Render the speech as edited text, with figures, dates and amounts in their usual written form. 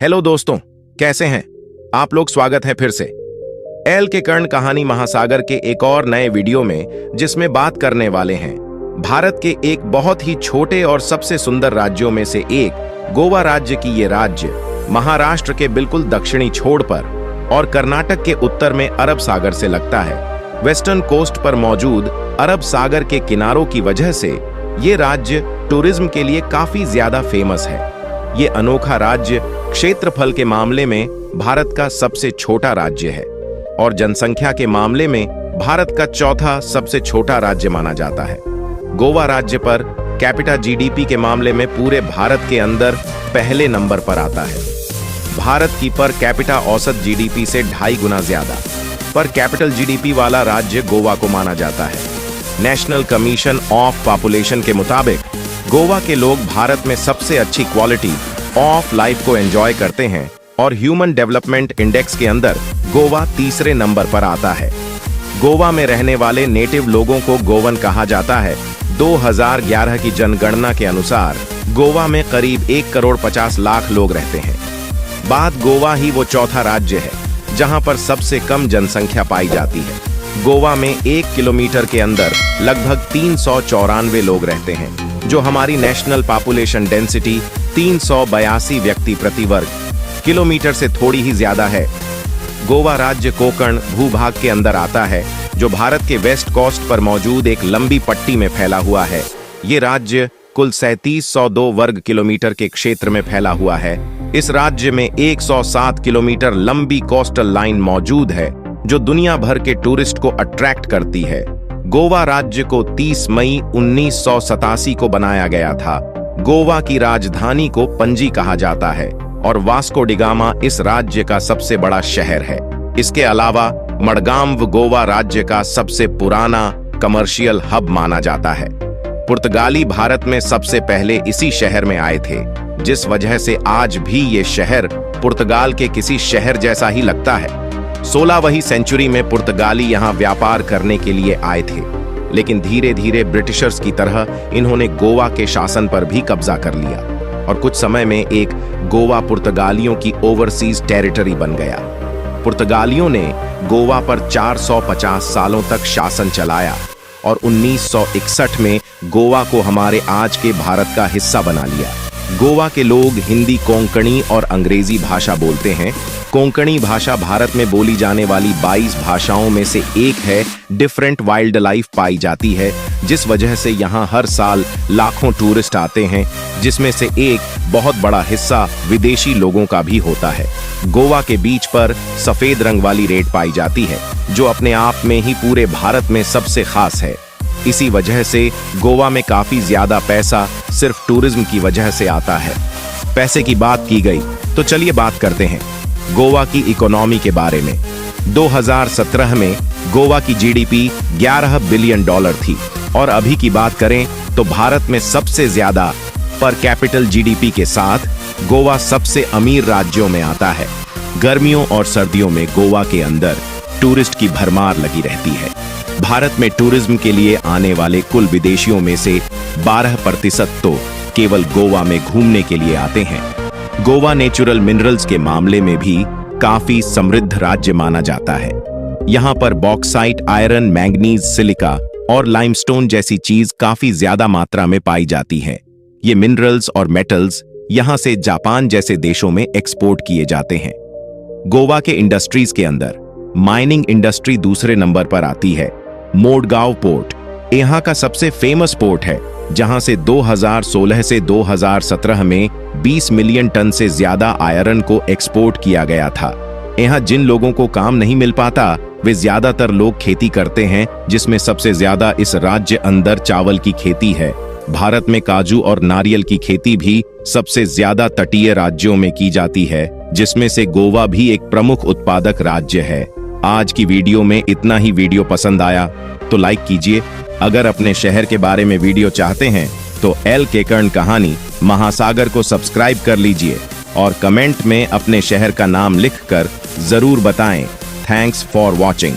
Hello दोस्तों, कैसे हैं आप लोग। स्वागत है फिर से एल के कर्ण कहानी महासागर के एक और नए वीडियो में, जिसमें बात करने वाले हैं भारत के एक बहुत ही छोटे और सबसे सुंदर राज्यों में से एक गोवा राज्य की। ये राज्य महाराष्ट्र के बिल्कुल दक्षिणी छोर पर और कर्नाटक के उत्तर में अरब सागर से लगता है। वेस्टर्न कोस्ट पर मौजूद अरब सागर के किनारों की वजह से ये राज्य टूरिज्म के लिए काफी ज्यादा फेमस है। ये अनोखा राज्य क्षेत्रफल के मामले में भारत का सबसे छोटा राज्य है और जनसंख्या के मामले में भारत का चौथा सबसे छोटा राज्य माना जाता है। गोवा राज्य पर कैपिटा जीडीपी के मामले में पूरे भारत के अंदर पहले नंबर पर आता है। भारत की पर कैपिटा औसत जीडीपी से 2.5 गुना ज्यादा पर कैपिटल जीडीपी वाला राज्य गोवा को माना जाता है। नेशनल कमीशन ऑफ पॉपुलेशन के मुताबिक गोवा के लोग भारत में सबसे अच्छी क्वालिटी ऑफ लाइफ को एंजॉय करते हैं और ह्यूमन डेवलपमेंट इंडेक्स के अंदर गोवा तीसरे नंबर पर आता है। गोवा में रहने वाले नेटिव लोगों को गोवन कहा जाता है। 2011 की जनगणना के अनुसार गोवा में करीब 1,50,00,000 लोग रहते हैं। बाद गोवा ही वो चौथा राज्य है जहां पर सबसे कम जनसंख्या पाई जाती है। गोवा में 1 किलोमीटर के अंदर लगभग 394 लोग रहते हैं, जो हमारी नेशनल पॉपुलेशन डेंसिटी 382 व्यक्ति प्रति वर्ग किलोमीटर से थोड़ी ही ज्यादा है। गोवा राज्य कोंकण भूभाग के अंदर आता है, जो भारत के वेस्ट कोस्ट पर मौजूद एक लंबी पट्टी में फैला हुआ है। ये राज्य कुल 3702 वर्ग किलोमीटर के क्षेत्र में फैला हुआ है। इस राज्य में 107 किलोमीटर लंबी कोस्टल लाइन मौजूद है, जो दुनिया भर के टूरिस्ट को अट्रैक्ट करती है। गोवा राज्य को 30 मई 1987 को बनाया गया था। गोवा की राजधानी को पणजी कहा जाता है और वास्को डी गामा इस राज्य का सबसे बड़ा शहर है। इसके अलावा मडगांव गोवा राज्य का सबसे पुराना कमर्शियल हब माना जाता है। पुर्तगाली भारत में सबसे पहले इसी शहर में आए थे, जिस वजह से आज भी ये शहर पुर्तगाल के किसी शहर जैसा ही लगता है। 16वीं सेंचुरी में पुर्तगाली यहाँ व्यापार करने के लिए आए थे, लेकिन धीरे धीरे ब्रिटिशर्स की तरह इन्होंने गोवा के शासन पर भी कब्जा कर लिया और कुछ समय में एक गोवा पुर्तगालियों की ओवरसीज टेरिटरी बन गया। पुर्तगालियों ने गोवा पर 450 सालों तक शासन चलाया और 1961 में गोवा को हमारे आज के भारत का हिस्सा बना लिया। गोवा के लोग हिंदी, कोंकणी और अंग्रेजी भाषा बोलते हैं। कोंकणी भाषा भारत में बोली जाने वाली 22 भाषाओं में से एक है। डिफरेंट वाइल्ड लाइफ पाई जाती है, जिस वजह से यहाँ हर साल लाखों टूरिस्ट आते हैं, जिसमें से एक बहुत बड़ा हिस्सा विदेशी लोगों का भी होता है। गोवा के बीच पर सफेद रंग वाली रेत पाई जाती है, जो अपने आप में ही पूरे भारत में सबसे खास है। इसी वजह से गोवा में काफी ज्यादा पैसा सिर्फ टूरिज्म की वजह से आता है। पैसे की बात की गई तो चलिए बात करते हैं गोवा की इकोनॉमी के बारे में। 2017 में गोवा की जीडीपी $11 बिलियन थी और अभी की बात करें तो भारत में सबसे ज्यादा पर कैपिटल जीडीपी के साथ गोवा सबसे अमीर राज्यों में आता है। गर्मियों और सर्दियों में गोवा के अंदर टूरिस्ट की भरमार लगी रहती है। भारत में टूरिज्म के लिए आने वाले कुल विदेशियों में से 12% तो केवल गोवा में घूमने के लिए आते हैं। गोवा नेचुरल मिनरल्स के मामले में भी काफी समृद्ध राज्य माना जाता है। यहाँ पर बॉक्साइट, आयरन, मैंगनीज, सिलिका और लाइमस्टोन जैसी चीज काफी ज्यादा मात्रा में पाई जाती है। ये मिनरल्स और मेटल्स यहाँ से जापान जैसे देशों में एक्सपोर्ट किए जाते हैं। गोवा के इंडस्ट्रीज के अंदर माइनिंग इंडस्ट्री दूसरे नंबर पर आती है। मोडगांव पोर्ट यहाँ का सबसे फेमस पोर्ट है, जहां से 2016 से 2017 में 20 मिलियन टन से ज्यादा आयरन को एक्सपोर्ट किया गया था। यहाँ जिन लोगों को काम नहीं मिल पाता, वे ज्यादातर लोग खेती करते हैं, जिसमें सबसे ज्यादा इस राज्य अंदर चावल की खेती है। भारत में काजू और नारियल की खेती भी सबसे ज्यादा तटीय राज्यों में की जाती है, जिसमें से गोवा भी एक प्रमुख उत्पादक राज्य है। आज की वीडियो में इतना ही। वीडियो पसंद आया तो लाइक कीजिए। अगर अपने शहर के बारे में वीडियो चाहते हैं तो एल के कर्ण कहानी महासागर को सब्सक्राइब कर लीजिए और कमेंट में अपने शहर का नाम लिखकर जरूर बताएं। Thanks for watching.